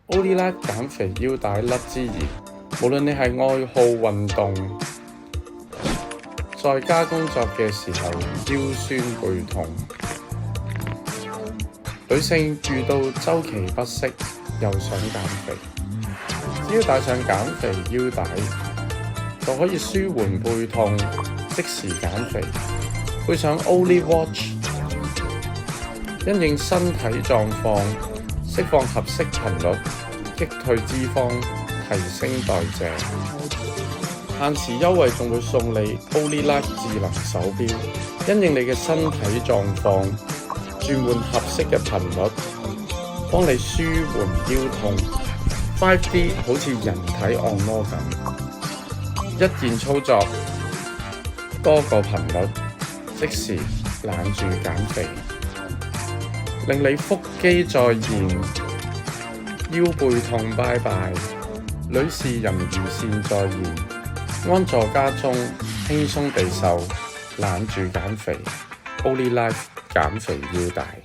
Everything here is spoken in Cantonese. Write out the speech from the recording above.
Olilite 減肥腰帶甩脂儀，無論你係愛好運動，在家工作嘅時候腰酸背痛，女性遇到週期不適又想減肥，只要戴上減肥腰帶就可以舒緩背痛，即時減肥。配上 Oli Watch， 因應身體狀況釋放合適頻率，擊退脂肪，提升代謝。限時優惠仲會送你 Olilite 智能手錶，因應你嘅身體狀況轉換合適嘅頻率，幫你舒緩腰痛。5D 好似人體按摩咁，一鍵操作，多個頻率，即時冷住減肥，令你腹肌再現，腰背痛拜拜，女士人魚線再現，安坐家中輕鬆地瘦，冷住減肥。Olilite 減肥腰帶。